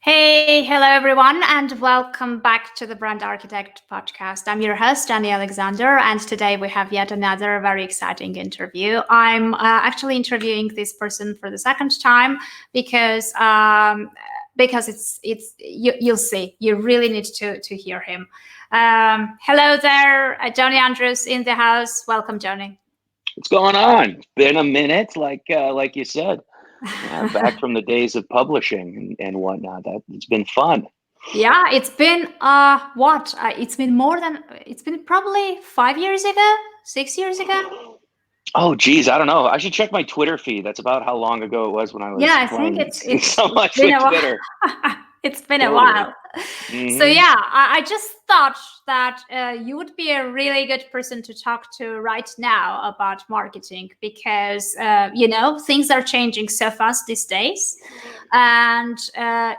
Hey, hello everyone, and welcome back to the Brand Architect podcast. I'm your host, Jonny Alexander, and today we have yet another very exciting interview. I'm actually interviewing this person for the second time because you'll see, you really need to hear him. Hello there, Jonny Andrews in the house. Welcome, Jonny. What's going on? It's been a minute, like you said, back from the days of publishing and whatnot. It's been fun. Yeah, it's been what? It's been probably 5 years ago, 6 years ago. Oh, geez, I don't know. I should check my Twitter feed. That's about how long ago it was when I Yeah, was I think playing it's it's so it's much been with a while. Twitter. It's been a Totally. while. So Hmm. yeah, I just thought that you would be a really good person to talk to right now about marketing because things are changing so fast these days, and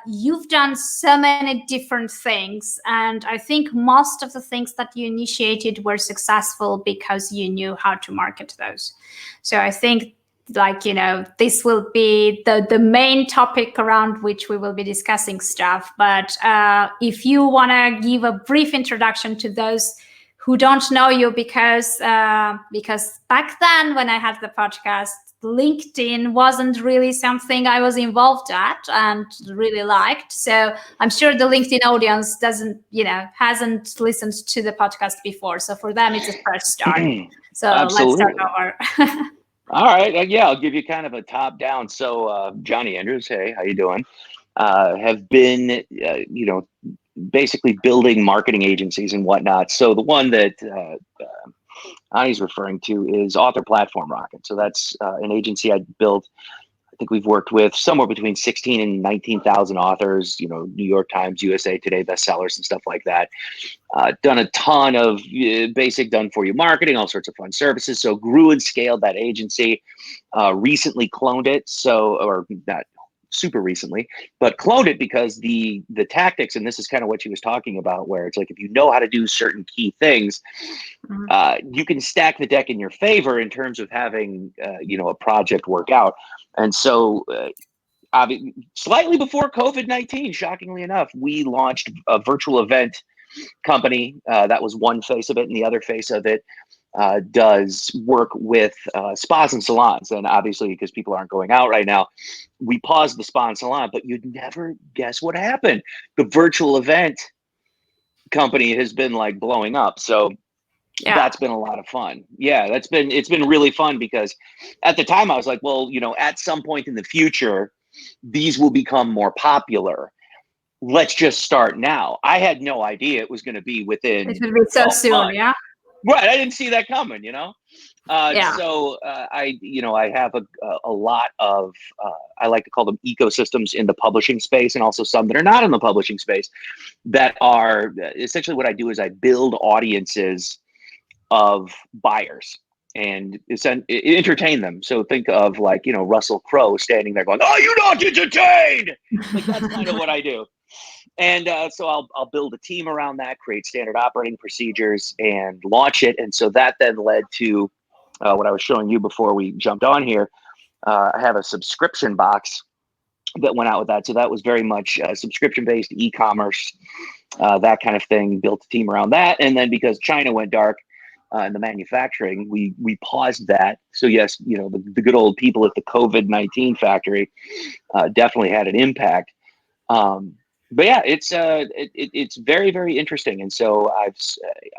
you've done so many different things, and I think most of the things that you initiated were successful because you knew how to market those. So I think, this will be the main topic around which we will be discussing stuff. But if you want to give a brief introduction to those who don't know you, because back then when I had the podcast, LinkedIn wasn't really something I was involved at and really liked. So I'm sure the LinkedIn audience hasn't listened to the podcast before. So for them, it's a fresh start. So let's start Absolutely. over. All right. Yeah, I'll give you kind of a top down. So, Johnny Andrews, hey, how you doing? Have been, basically building marketing agencies and whatnot. So the one that Ani's referring to is Author Platform Rocket. So that's an agency I built. I think we've worked with somewhere between 16 and 19,000 authors, New York Times, USA Today bestsellers and stuff like that. Done a ton of basic done for you marketing, all sorts of fun services. So grew and scaled that agency, recently cloned it. So, or not super recently, but cloned it because the tactics, and this is kind of what she was talking about, where it's like, if you know how to do certain key things, Mhm. you can stack the deck in your favor in terms of having, a project work out. And so, slightly before COVID-19, shockingly enough, we launched a virtual event company. That was one face of it, and the other face of it does work with spas and salons. And obviously, because people aren't going out right now, we paused the spa and salon, but you'd never guess what happened. The virtual event company has been like blowing up. So Yeah. that's been a lot of fun. Yeah, it's been really fun because at the time I was like, well, at some point in the future, these will become more popular. Let's just start now. I had no idea it was going to be It within will be so 12 soon, months. yeah? Right. I didn't see that coming. Yeah. I have a lot of, I like to call them ecosystems in the publishing space, and also some that are not in the publishing space, that are essentially what I do is I build audiences of buyers and entertain them. So think of, like, Russell Crowe standing there going, "Are you not entertained?" Like, that's kind of what I do. And so I'll build a team around that, create standard operating procedures, and launch it. And so that then led to what I was showing you before we jumped on here. I have a subscription box that went out with that. So that was very much subscription based e-commerce, that kind of thing. Built a team around that, and then because China went dark in the manufacturing, we paused that. So yes, the good old people at the COVID-19 factory definitely had an impact. Um, but yeah, it's very, very interesting. And so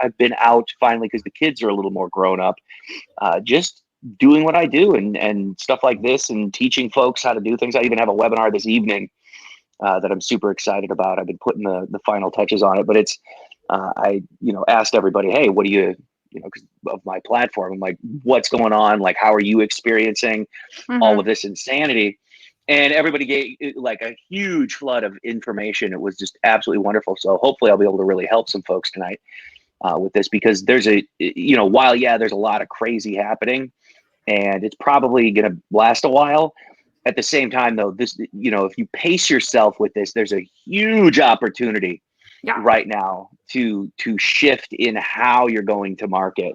I've been out finally because the kids are a little more grown up, just doing what I do and stuff like this, and teaching folks how to do things. I even have a webinar this evening that I'm super excited about. I've been putting the final touches on it, but it's I asked everybody, hey, what do you, 'cause of my platform, I'm like, what's going on? Like, how are you experiencing all of Hmm. this insanity? And everybody gave like a huge flood of information. It was just absolutely wonderful. So hopefully I'll be able to really help some folks tonight with this, because there's while, yeah, there's a lot of crazy happening and it's probably going to last a while. At the same time, though, this, if you pace yourself with this, there's a huge opportunity Yeah. right now to shift in how you're going to market.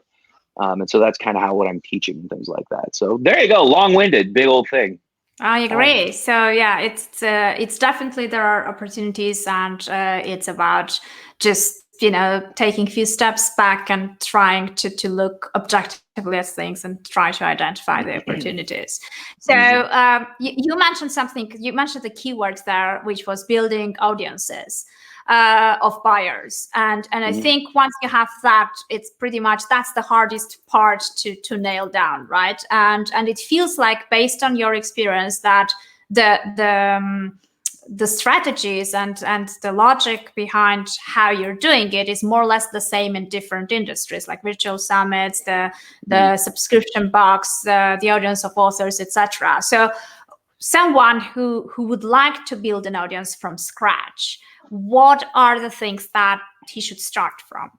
And so that's kind of how what I'm teaching and things like that. So there you go, long-winded, big old thing. I agree. So yeah, it's definitely there are opportunities, and it's about just taking a few steps back and trying to look objectively at things and try to identify the opportunities. So Mhm. you mentioned something. You mentioned the keywords there, which was building audiences of buyers, and I Mhm. think once you have that, it's pretty much that's the hardest part to nail down, right? And it feels like, based on your experience, that the strategies and the logic behind how you're doing it is more or less the same in different industries, like virtual summits, Mhm. the subscription box, the audience of authors, etc. So someone who would like to build an audience from scratch, what are the things that he should start from?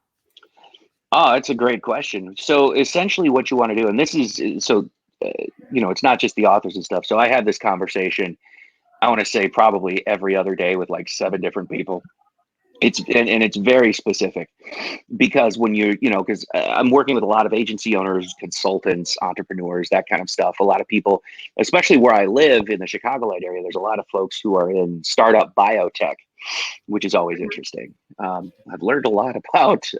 Oh, it's a great question. So essentially what you want to do, and this is uh, it's not just the authors and stuff. So I have this conversation, I want to say probably every other day with like 7 different people. And it's very specific because when because I'm working with a lot of agency owners, consultants, entrepreneurs, that kind of stuff. A lot of people, especially where I live in the Chicagoland area, there's a lot of folks who are in startup biotech, which is always interesting. I've learned a lot about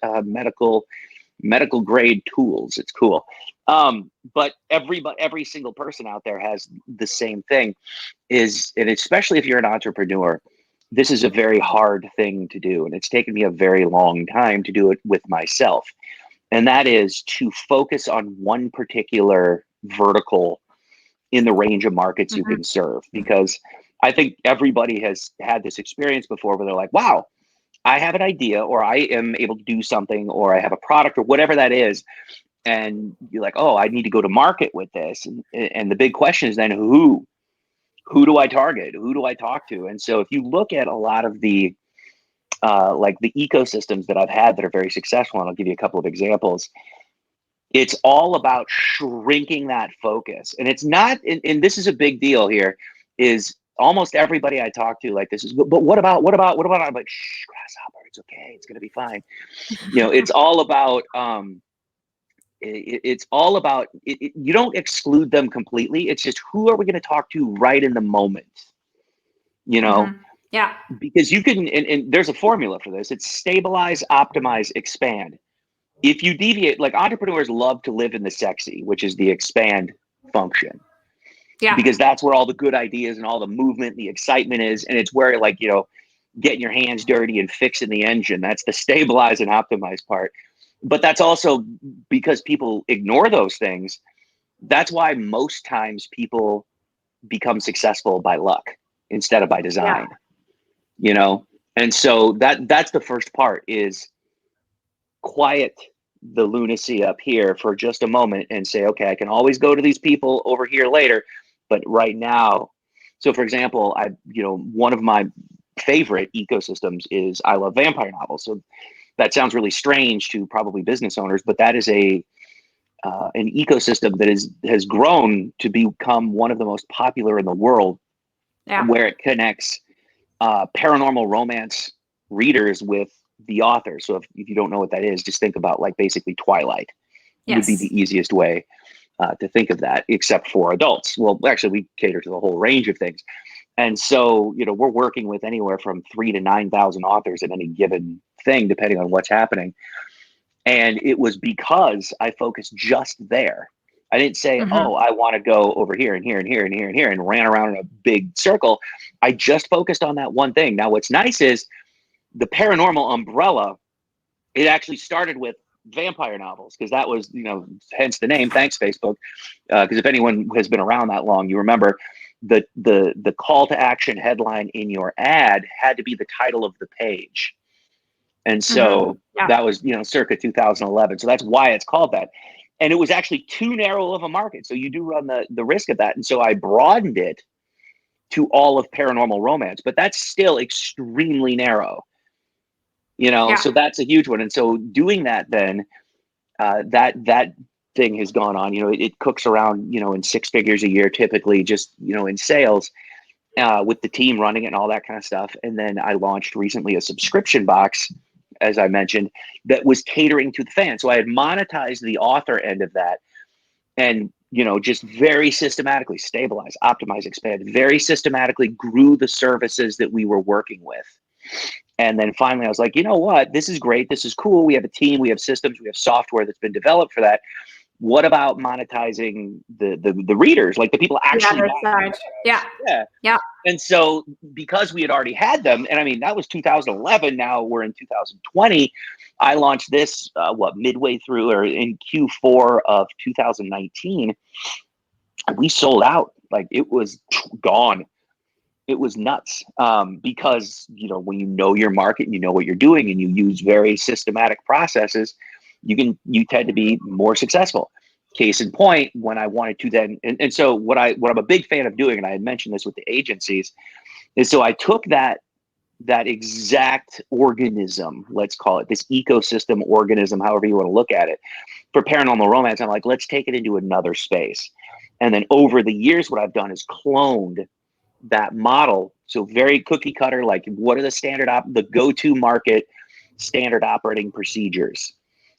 medical grade tools. It's cool. But every single person out there has the same thing, and especially if you're an entrepreneur, this is a very hard thing to do. And it's taken me a very long time to do it with myself. And that is to focus on one particular vertical in the range of markets you Mhm. can serve. Because I think everybody has had this experience before where they're like, wow, I have an idea, or I am able to do something, or I have a product, or whatever that is. And you're like, oh, I need to go to market with this. And the big question is then who do I target? Who do I talk to? And so if you look at a lot of the like the ecosystems that I've had that are very successful, and I'll give you a couple of examples, it's all about shrinking that focus. And it's not, and this is a big deal here, is almost everybody I talk to like this is, but what about, I'm like, shh, grasshopper, it's okay. It's going to be fine. It's all about, it's all about, you don't exclude them completely. It's just, who are we going to talk to right in the moment? You know, Mhm. Yeah. because you can, and there's a formula for this. It's stabilize, optimize, expand. If you deviate, like entrepreneurs love to live in the sexy, which is the expand function, Yeah. because that's where all the good ideas and all the movement, the excitement is. And it's where, like, getting your hands dirty and fixing the engine. That's the stabilize and optimize part. But that's also because people ignore those things. That's why most times people become successful by luck instead of by Yeah. design, you know? And so that's the first part, is quiet the lunacy up here for just a moment and say, okay, I can always go to these people over here later, but right now. So for example, one of my favorite ecosystems is, I love vampire novels. So that sounds really strange to probably business owners, but that is an ecosystem that has grown to become one of the most popular in the world, Yeah. where it connects paranormal romance readers with the author. So if you don't know what that is, just think about, like, basically Twilight would be Yes. the easiest way to think of that, except for adults. Well, actually, we cater to the whole range of things. And so, we're working with anywhere from 3 to 9,000 authors at any given thing, depending on what's happening. And it was because I focused just there. I didn't say, Mhm. oh, I want to go over here and here and here and here and here and ran around in a big circle. I just focused on that one thing. Now, what's nice is the paranormal umbrella, it actually started with vampire novels, because that was, hence the name. Thanks, Facebook. Because if anyone has been around that long, you remember the call to action headline in your ad had to be the title of the page. And Mhm. so Yeah. that was, circa 2011. So that's why it's called that. And it was actually too narrow of a market. So you do run the risk of that. And so I broadened it to all of paranormal romance, but that's still extremely narrow, Yeah. so that's a huge one. And so doing that, then that thing has gone on, it cooks around, in 6 figures a year, typically, just, in sales, with the team running it and all that kind of stuff. And then I launched recently a subscription box, as I mentioned, that was catering to the fans. So I had monetized the author end of that. And, just very systematically stabilize, optimize, expand, very systematically grew the services that we were working with. And then finally I was like, you know what, this is great. This is cool. We have a team, we have systems, we have software that's been developed for that. What about monetizing the readers, like the people actually The other side. Yeah. And so because we had already had them, and I mean, that was 2011, now we're in 2020, I launched this, midway through or in Q4 of 2019, we sold out. Like, it was gone. It was nuts, because, when you know your market and you know what you're doing and you use very systematic processes, you tend to be more successful. Case in point, when I wanted to then, and so what I'm a big fan of doing, and I had mentioned this with the agencies, is so I took that exact organism, let's call it this ecosystem organism, however you want to look at it, for paranormal romance. I'm like, let's take it into another space. And then over the years, what I've done is cloned that model. So very cookie cutter, like what are the go-to market standard operating procedures?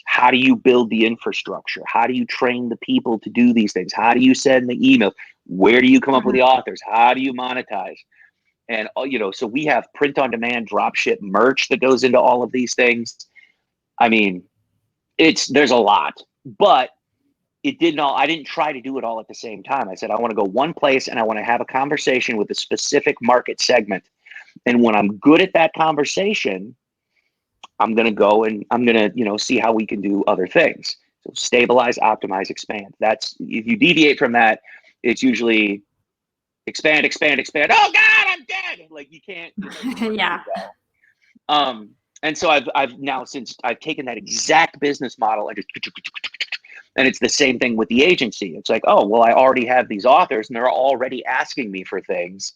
How do you build the infrastructure? How do you train the people to do these things? How do you send the email? Where do you come up with the authors? How do you monetize? And, so we have print on demand, drop ship merch that goes into all of these things. I mean, there's a lot, but I didn't try to do it all at the same time. I said, I want to go one place and I want to have a conversation with a specific market segment. And when I'm good at that conversation, I'm going to go and I'm going to, see how we can do other things. So stabilize, optimize, expand. That's, if you deviate from that, it's usually expand. Oh God, I'm dead. Like, you can't. Yeah. And so I've now, since I've taken that exact business model and it's the same thing with the agency. It's like, oh, well, I already have these authors and they're already asking me for things.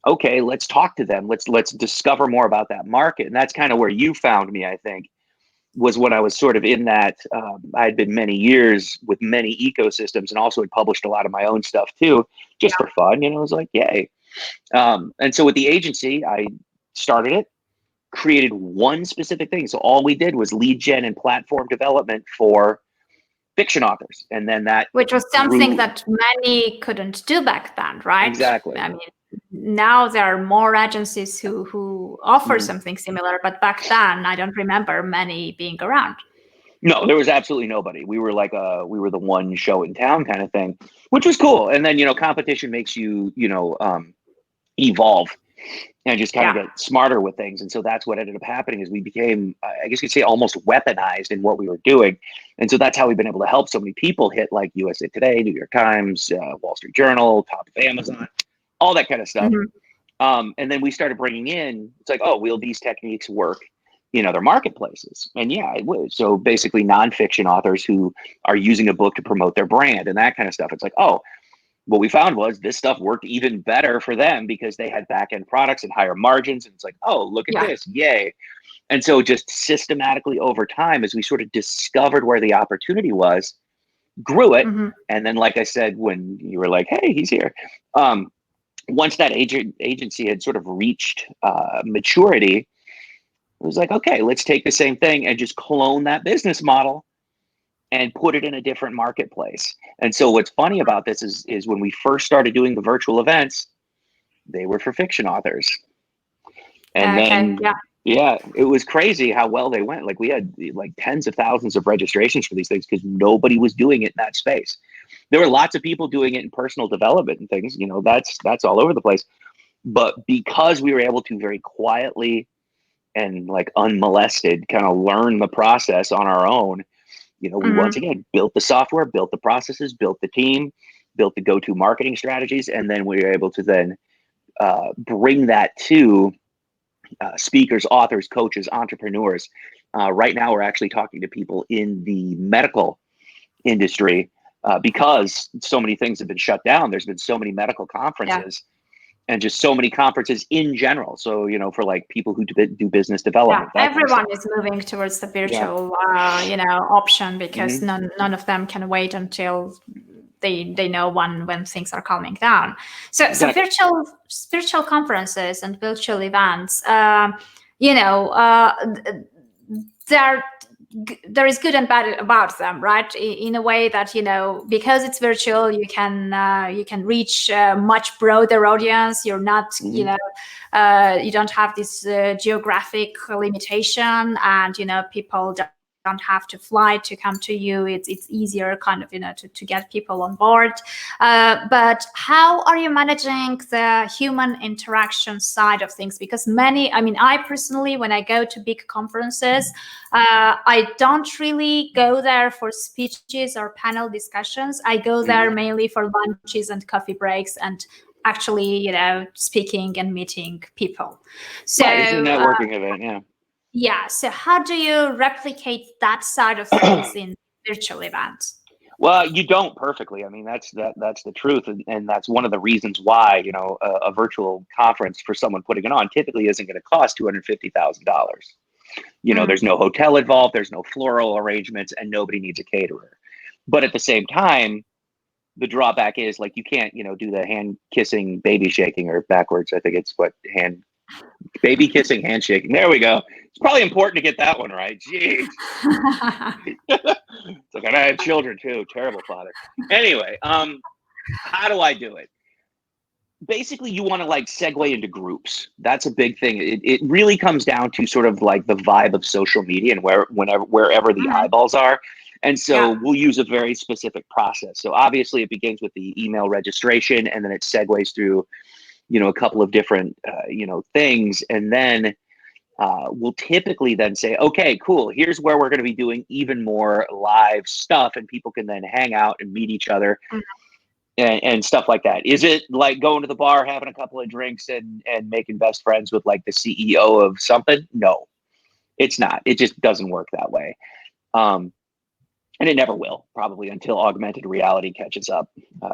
Okay, let's talk to them. Let's discover more about that market. And that's kind of where you found me, I think, was when I was sort of in that. I had been many years with many ecosystems and also had published a lot of my own stuff too, just for fun. It was like, yay. And so with the agency, I started it, created one specific thing. So all we did was lead gen and platform development for fiction authors. And then that, which was something that many couldn't do back then, right? Exactly. I mean, now there are more agencies who offer something similar, but back then I don't remember many being around. No, there was absolutely nobody. We were like we were the one show in town kind of thing, which was cool. And then, competition makes you, evolve and just kind of get smarter with things. And so that's what ended up happening is we became, I guess you could say, almost weaponized in what we were doing. And so that's how we've been able to help so many people hit like USA Today, New York Times, Wall Street Journal, top of Amazon, all that kind of stuff. And then we started bringing in, it's like, oh, will these techniques work in other marketplaces? And yeah, it would. So basically nonfiction authors who are using a book to promote their brand and that kind of stuff. It's like, oh, what we found was this stuff worked even better for them because they had back-end products and higher margins. And it's like, oh, look at this, yay. And so just systematically over time, as we sort of discovered where the opportunity was, grew it. And then, like I said, when you were like, hey, he's here. Once that agency had sort of reached maturity, it was like, okay, let's take the same thing and just clone that business model and put it in a different marketplace. And so what's funny about this is when we first started doing the virtual events, they were for fiction authors. And then, it was crazy how well they went. Like, we had like tens of thousands of registrations for these things because nobody was doing it in that space. There were lots of people doing it in personal development and things, that's all over the place. But because we were able to very quietly and like unmolested kind of learn the process on our own, we once again built the software, built the processes, built the team, built the go-to marketing strategies, and then we were able to then bring that to speakers, authors, coaches, entrepreneurs. Right now, we're actually talking to people in the medical industry because so many things have been shut down. There's been so many medical conferences. And just so many conferences in general. So, for like people who do business development. Yeah, everyone is moving towards the virtual, option because none of them can wait until they know when things are calming down. So virtual conferences and virtual events, there is good and bad about them, right? In a way that, you know, because it's virtual, you can reach a much broader audience. You're not, you know, you don't have this geographic limitation, and, you know, people don't have to fly to come to you. It's easier, kind of, you know, to get people on board. But how are you managing the human interaction side of things? Because I personally, when I go to big conferences, I don't really go there for speeches or panel discussions. I go there mainly for lunches and coffee breaks, and actually, you know, speaking and meeting people. So right, it's a networking event, yeah. Yeah. So how do you replicate that side of things in virtual events? Well, you don't perfectly. I mean, that's the truth, and that's one of the reasons why, you know, a virtual conference for someone putting it on typically isn't going to cost $250,000. You know, there's no hotel involved, there's no floral arrangements, and nobody needs a caterer. But at the same time, the drawback is, like, you can't, you know, do the hand kissing, baby shaking, or backwards. I think it's what baby kissing, handshaking. There we go. It's probably important to get that one right. Jeez. It's like, and I have children too. Terrible father. Anyway, how do I do it? Basically, you want to like segue into groups. That's a big thing. It really comes down to sort of like the vibe of social media and wherever the eyeballs are. And so we'll use a very specific process. So obviously it begins with the email registration, and then it segues through, you know, a couple of different, you know, things. And then we'll typically then say, okay, cool, here's where we're going to be doing even more live stuff, and people can then hang out and meet each other and stuff like that. Is it like going to the bar, having a couple of drinks, and making best friends with like the CEO of something? No, it's not. It just doesn't work that way. And it never will, probably, until augmented reality catches up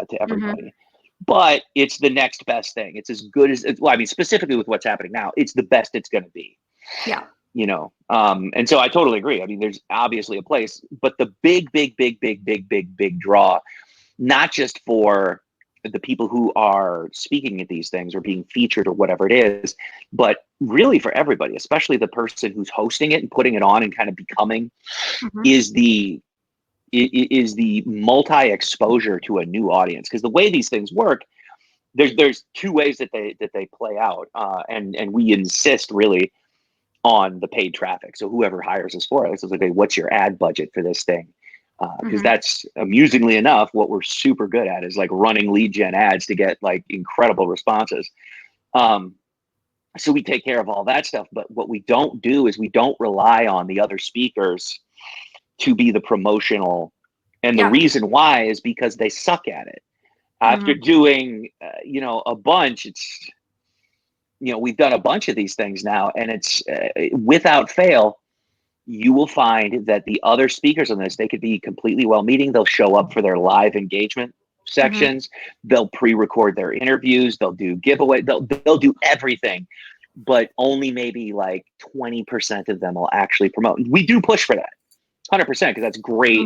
to everybody. But it's the next best thing. It's as good as, well, I mean, specifically with what's happening now, it's the best it's going to be. Yeah. You know, and so I totally agree. I mean, there's obviously a place, but the big draw, not just for the people who are speaking at these things or being featured or whatever it is, but really for everybody, especially the person who's hosting it and putting it on and kind of becoming, is the multi-exposure to a new audience. Because the way these things work, there's two ways that they play out, and we insist really on the paid traffic. So whoever hires us for it, it's like, okay, what's your ad budget for this thing? Because that's, amusingly enough, what we're super good at is like running lead gen ads to get like incredible responses. So we take care of all that stuff. But what we don't do is we don't rely on the other speakers to be the promotional. And the reason why is because they suck at it. After doing, you know, a bunch, it's, you know, we've done a bunch of these things now, and it's without fail, you will find that the other speakers on this, they could be completely well meaning. They'll show up for their live engagement sections. They'll pre-record their interviews. They'll do giveaway. They'll do everything, but only maybe like 20% of them will actually promote. We do push for that 100%, because that's great.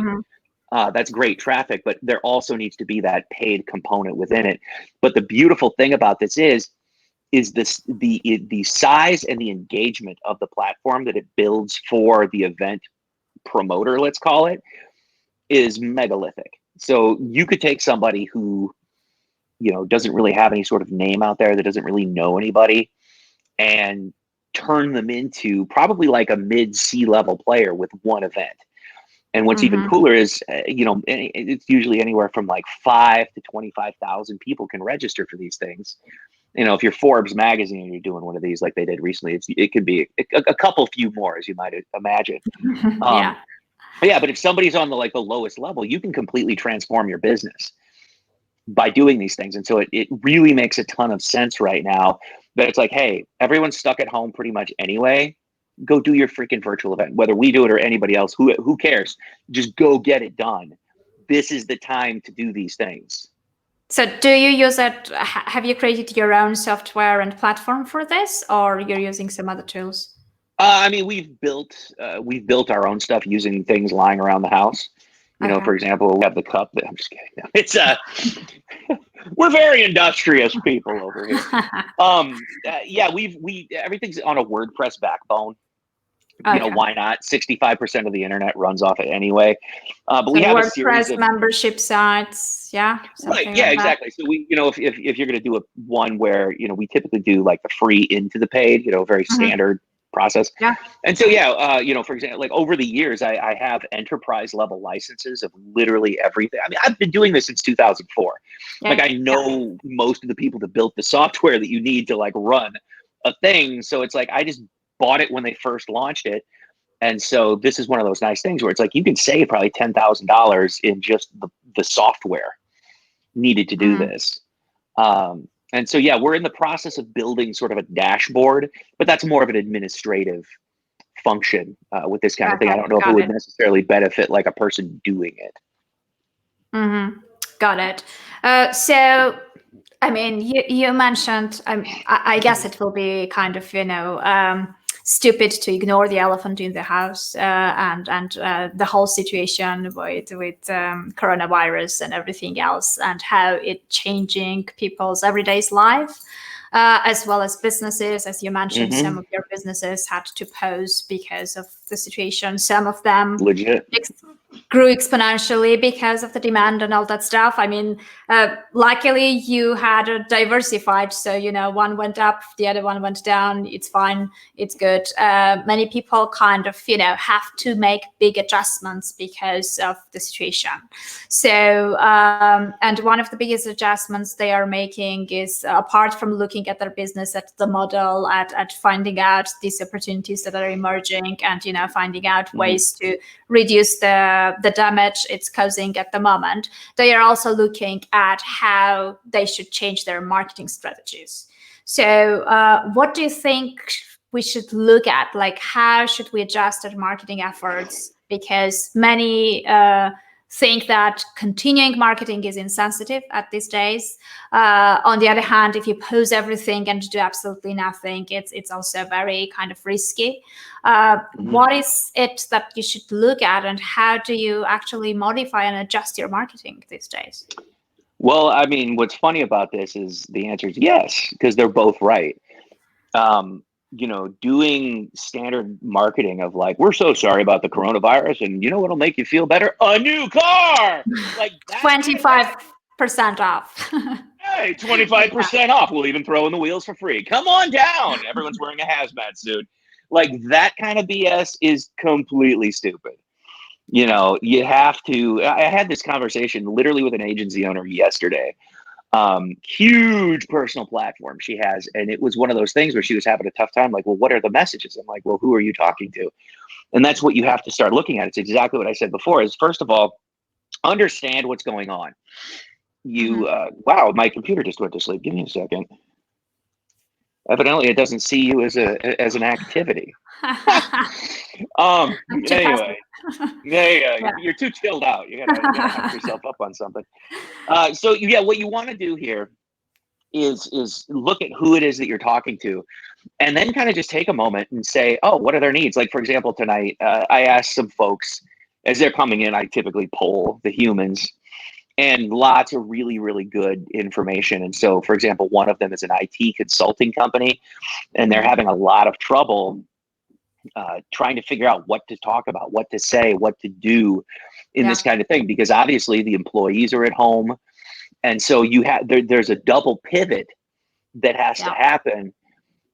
That's great traffic, but there also needs to be that paid component within it. But the beautiful thing about this is this, the size and the engagement of the platform that it builds for the event promoter, let's call it, is megalithic. So you could take somebody who, you know, doesn't really have any sort of name out there, that doesn't really know anybody, and turn them into probably like a mid-C-level player with one event. And what's even cooler is, you know, it's usually anywhere from like 5,000 to 25,000 people can register for these things. You know, if you're Forbes magazine and you're doing one of these like they did recently, it could be a couple few more, as you might imagine. But if somebody's on the lowest level, you can completely transform your business by doing these things. And so it really makes a ton of sense right now that it's like, hey, everyone's stuck at home pretty much anyway. Go do your freaking virtual event, whether we do it or anybody else. Who cares? Just go get it done. This is the time to do these things. So do you use it? Have you created your own software and platform for this, or you're using some other tools? I mean, we've built our own stuff using things lying around the house. You know, for example, we have the cup. I'm just kidding. No, it's we're very industrious people over here. Everything's on a WordPress backbone. Okay. Why not? 65% of the internet runs off it anyway. But So we have a series WordPress of membership sites, yeah, right. something Yeah, like that. exactly. So we, if you're going to do one where, we typically do like the free into the paid, very Hmm. standard process. Yeah. And so, yeah, for example, like over the years, I have enterprise level licenses of literally everything. I mean, I've been doing this since 2004. Like Yeah. I Yeah. know most of the people that built the software that you need to like run a thing. So it's like, I just bought it when they first launched it. And so this is one of those nice things where it's like, you can save probably $10,000 in just the software needed to do Hmm. this. And so, yeah, we're in the process of building sort of a dashboard, but that's more of an administrative function with this kind of thing. I Okay, don't know if it got would it. necessarily benefit like a person doing it. Hmm. Got it. So, I mean, you mentioned, I guess it will be kind of, stupid to ignore the elephant in the house, and the whole situation with coronavirus and everything else, and how it changing people's everyday's life, as well as businesses. As you mentioned, some Hmm. of your businesses had to pause because of the situation. Some of them Legit. grew exponentially because of the demand and all that stuff. I mean, luckily you had a diversified, so one went up, the other one went down. It's fine, it's good. Many people kind of have to make big adjustments because of the situation. So and one of the biggest adjustments they are making is, apart from looking at their business, at the model, at finding out these opportunities that are emerging, and finding out ways to reduce the damage it's causing at the moment. They are also looking at how they should change their marketing strategies. So what do you think we should look at? Like, how should we adjust our marketing efforts? Because many think that continuing marketing is insensitive at these days. On the other hand, if you pause everything and do absolutely nothing, it's also very kind of risky. What is it that you should look at, and how do you actually modify and adjust your marketing these days? Well, I mean, what's funny about this is the answer is yes, because they're both right. Doing standard marketing of like, we're so sorry about the coronavirus, and you know what'll make you feel better? A new car, like that kind of thing. 25% off. Hey, Yeah. 25% off. We'll even throw in the wheels for free. Come on down. Everyone's wearing a hazmat suit. Like that kind of BS is completely stupid. You have to. I had this conversation literally with an agency owner yesterday. Huge personal platform she has. And it was one of those things where she was having a tough time. Like, well, what are the messages? I'm like, well, who are you talking to? And that's what you have to start looking at. It's exactly what I said before is, first of all, understand what's going on. Wow, my computer just went to sleep. Give me a second. Evidently, it doesn't see you as an activity. Fantastic. Anyway, yeah, Yeah. you're too chilled out. You gotta hype yourself up on something. So yeah, what you want to do here is look at who it is that you're talking to, and then kind of just take a moment and say, oh, what are their needs? Like for example, tonight I asked some folks as they're coming in. I typically poll the humans, and lots of really, really good information. And so, for example, one of them is an IT consulting company, and they're having a lot of trouble trying to figure out what to talk about, what to say, what to do in Yeah. this kind of thing, because obviously the employees are at home. And so there's a double pivot that has to Yeah. happen.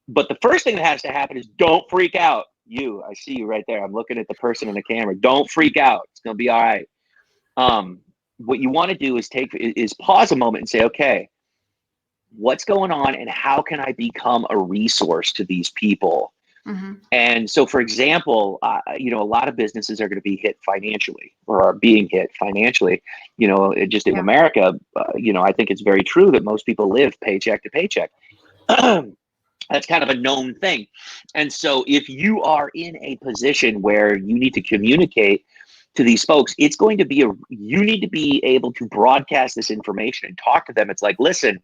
But the first thing that has to happen is don't freak out. I see you right there. I'm looking at the person in the camera. Don't freak out. It's going to be all right. What you want to do is pause a moment and say, okay, what's going on and how can I become a resource to these people? Mm-hmm. And so, for example, a lot of businesses are going to be hit financially or are being hit financially. Just in Yeah. America, I think it's very true that most people live paycheck to paycheck. That's kind of a known thing. And so if you are in a position where you need to communicate to these folks, it's going to be you need to be able to broadcast this information and talk to them. It's like, listen,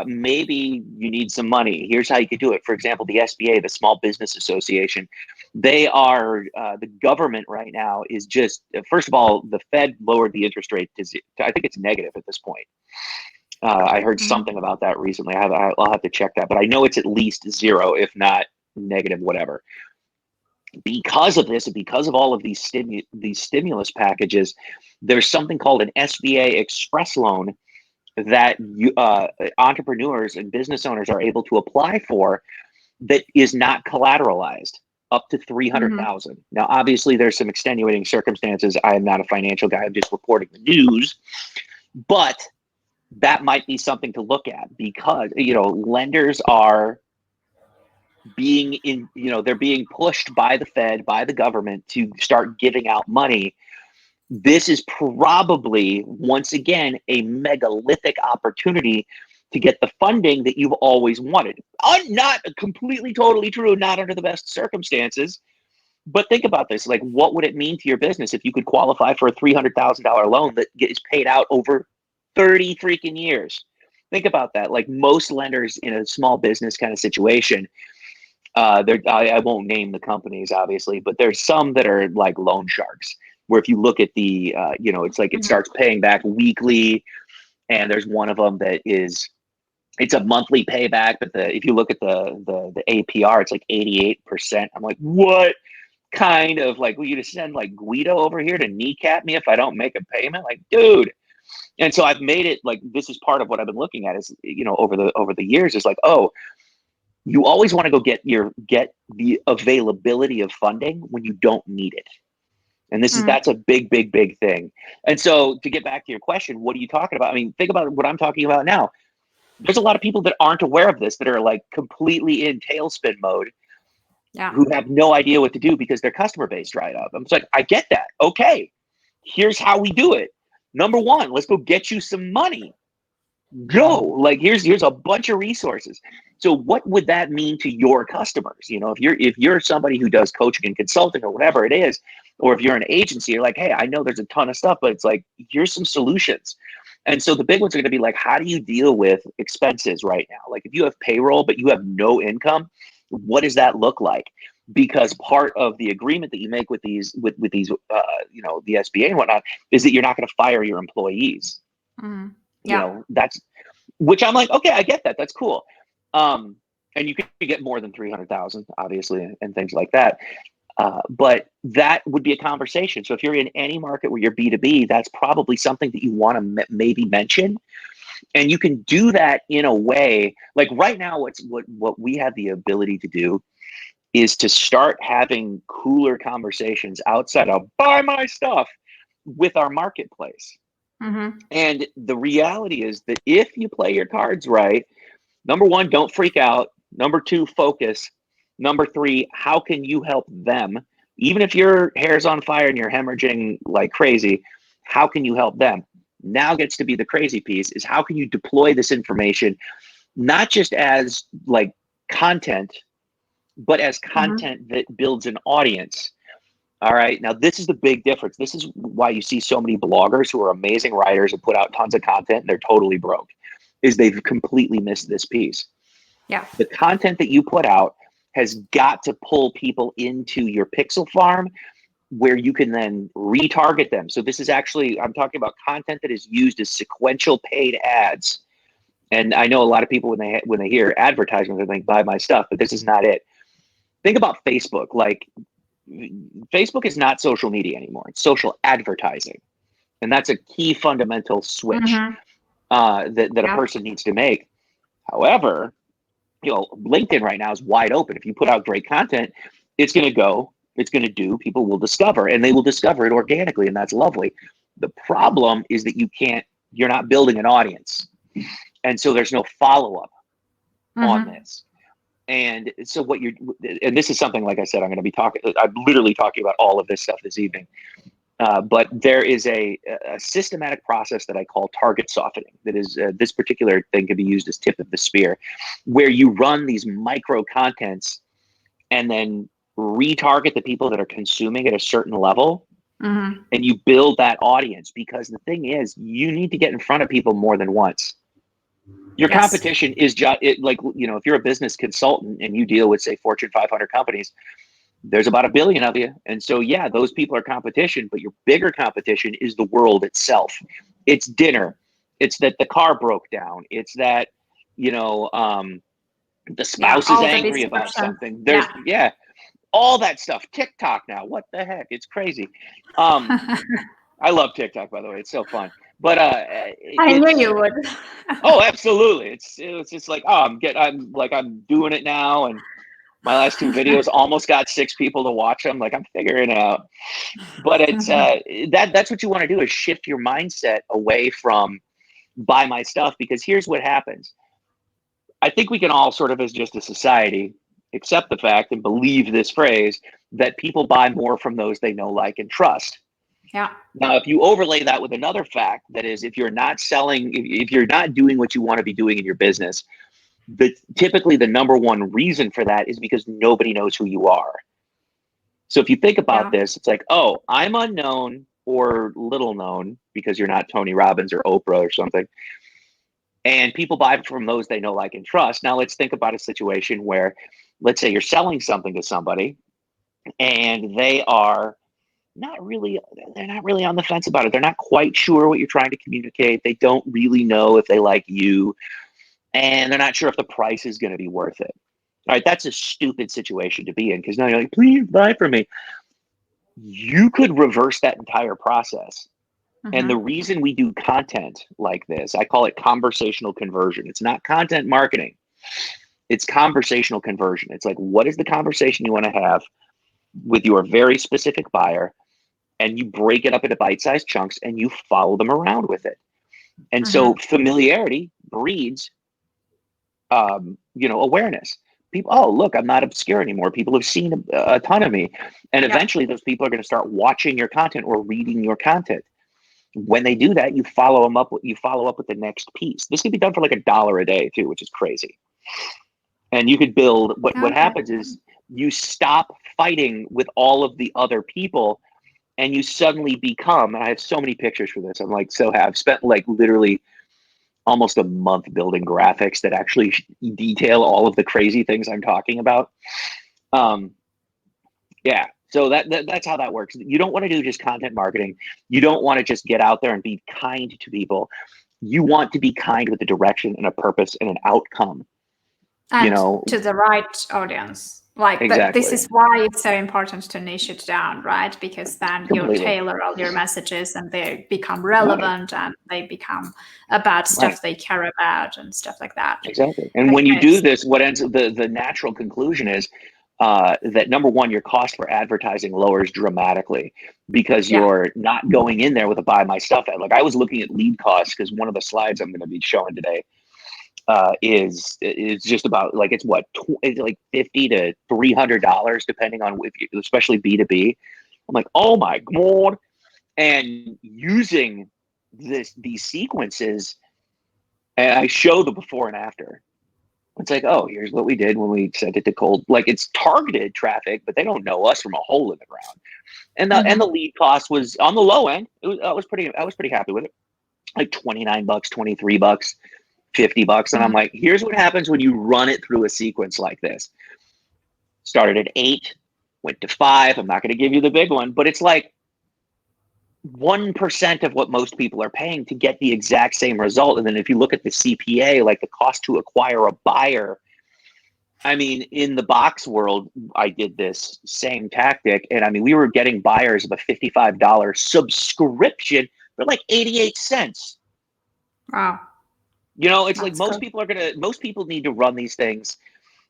maybe you need some money. Here's how you could do it. For example, the SBA, the Small Business Association, they are the government right now is just, first of all, the Fed lowered the interest rate to I think it's negative at this point. I heard something about that recently. I'll have to check that, but I know it's at least zero, if not negative, whatever. because of this and because of all of these stimulus packages, there's something called an SBA Express loan that entrepreneurs and business owners are able to apply for that is not collateralized, up to 300,000. Now, obviously, there's some extenuating circumstances. I am not a financial guy. I'm just reporting the news, but that might be something to look at because, lenders are they're being pushed by the Fed, by the government to start giving out money. This is probably, once again, a megalithic opportunity to get the funding that you've always wanted. Not completely, totally true, not under the best circumstances. But think about this. Like, what would it mean to your business if you could qualify for a $300,000 loan that is paid out over 30 freaking years? Think about that. Like, most lenders in a small business kind of situation, I won't name the companies, obviously, but there's some that are like loan sharks, where if you look at the, it's like it starts paying back weekly. And there's one of them that it's a monthly payback, but if you look at the APR, it's like 88%. I'm like, what kind of, like, will you just send like Guido over here to kneecap me if I don't make a payment? Like, dude. And so I've made it like, this is part of what I've been looking at is, over the years is like, oh, you always want to go get the availability of funding when you don't need it. And that's a big, big, big thing. And so to get back to your question, what are you talking about? I mean, think about what I'm talking about now. There's a lot of people that aren't aware of this, that are like completely in tailspin mode, who have no idea what to do because their customer base dried up. I'm just like, I get that. Okay, here's how we do it. Number one, let's go get you some money. Go. Like, here's a bunch of resources. So what would that mean to your customers? If you're somebody who does coaching and consulting or whatever it is, or if you're an agency, you're like, hey, I know there's a ton of stuff, but it's like, here's some solutions. And so the big ones are going to be like, how do you deal with expenses right now? Like, if you have payroll, but you have no income, what does that look like? Because part of the agreement that you make with these, with these, the SBA and whatnot, is that you're not going to fire your employees. That's, which I'm like, okay, I get that. That's cool. And you could get more than 300,000, obviously, and things like that. But that would be a conversation. So if you're in any market where you're B2B, that's probably something that you want to maybe mention. And you can do that in a way, like right now, what we have the ability to do is to start having cooler conversations outside of buy my stuff with our marketplace. And the reality is that if you play your cards right, number one, don't freak out. Number two, focus. Number three, how can you help them? Even if your hair's on fire and you're hemorrhaging like crazy, how can you help them? Now gets to be the crazy piece, is how can you deploy this information, not just as like content, but as content that builds an audience. All right. Now, this is the big difference. This is why you see so many bloggers who are amazing writers and put out tons of content and they're totally broke, is they've completely missed this piece. Yeah. The content that you put out has got to pull people into your pixel farm where you can then retarget them. So this is actually, I'm talking about content that is used as sequential paid ads. And I know a lot of people, when they hear advertisement, they think buy my stuff, but this is not it. Think about Facebook. Like, Facebook is not social media anymore. It's social advertising. And that's a key fundamental switch that a person needs to make. However, LinkedIn right now is wide open. If you put out great content, it's going to go, it's going to do, people will discover, and they will discover it organically. And that's lovely. The problem is that you're not building an audience. And so there's no follow-up on this. And so and this is something, like I said, I'm literally talking about all of this stuff this evening. But there is a systematic process that I call target softening. That is, this particular thing can be used as tip of the spear, where you run these micro contents and then retarget the people that are consuming at a certain level. And you build that audience, because the thing is, you need to get in front of people more than once. Your competition is just like, if you're a business consultant and you deal with, say, Fortune 500 companies, there's about 1 billion of you. And so, yeah, those people are competition, but your bigger competition is the world itself. It's dinner. It's that the car broke down. It's that, the spouse is angry about something. all that stuff. TikTok now, what the heck? It's crazy. I love TikTok, by the way. It's so fun. But I knew it's you would. oh, absolutely. It's just like, oh, I'm doing it now, and my last two videos almost got 6 people to watch them. Like, I'm figuring it out. But it's that's what you want to do, is shift your mindset away from buy my stuff, because here's what happens. I think we can all sort of, as just a society, accept the fact and believe this phrase that people buy more from those they know, like, and trust. Yeah. Now, if you overlay that with another fact, that is, if you're not selling, if you're not doing what you want to be doing in your business, typically the number one reason for that is because nobody knows who you are. So if you think about this, it's like, oh, I'm unknown or little known because you're not Tony Robbins or Oprah or something. And people buy from those they know, like, and trust. Now let's think about a situation where, let's say you're selling something to somebody and they're not really on the fence about it. They're not quite sure what you're trying to communicate. They don't really know if they like you, and they're not sure if the price is going to be worth it. All right, that's a stupid situation to be in, because now you're like, please buy from me. You could reverse that entire process. And the reason we do content like this, I call it conversational conversion. It's not content marketing. It's conversational conversion. It's like, what is the conversation you want to have with your very specific buyer? And you break it up into bite-sized chunks and you follow them around with it. And so familiarity breeds, awareness. People, oh, look, I'm not obscure anymore. People have seen a ton of me. And eventually those people are going to start watching your content or reading your content. When they do that, you follow up with the next piece. This can be done for like $1 a day too, which is crazy. And you could build, what happens is you stop fighting with all of the other people, and you suddenly become, and I have so many pictures for this. I've spent like literally almost a month building graphics that actually detail all of the crazy things I'm talking about. Yeah. So that's how that works. You don't want to do just content marketing. You don't want to just get out there and be kind to people. You want to be kind with a direction and a purpose and an outcome. And to the right audience. Like exactly. This is why it's so important to niche it down, right? Because then you tailor all your messages and they become relevant and they become about stuff they care about and stuff like that. Exactly. And when you do this, what ends the natural conclusion is that number one, your cost for advertising lowers dramatically, because you're not going in there with a buy my stuff ad. Like, I was looking at lead costs, because one of the slides I'm going to be showing today is just about like, it's like $50 to $300 depending on especially B2B. I'm like, oh my God. And using these sequences, and I show the before and after. It's like, oh, here's what we did when we sent it to cold. Like, it's targeted traffic, but they don't know us from a hole in the ground. And the lead cost was on the low end. I was pretty happy with it. Like $29, $23, $50. And I'm like, here's what happens when you run it through a sequence like this. Started at 8, went to 5. I'm not going to give you the big one, but it's like 1% of what most people are paying to get the exact same result. And then if you look at the CPA, like the cost to acquire a buyer, I mean, in the box world, I did this same tactic. And I mean, we were getting buyers of a $55 subscription for like 88 cents. Wow. It's like most people need to run these things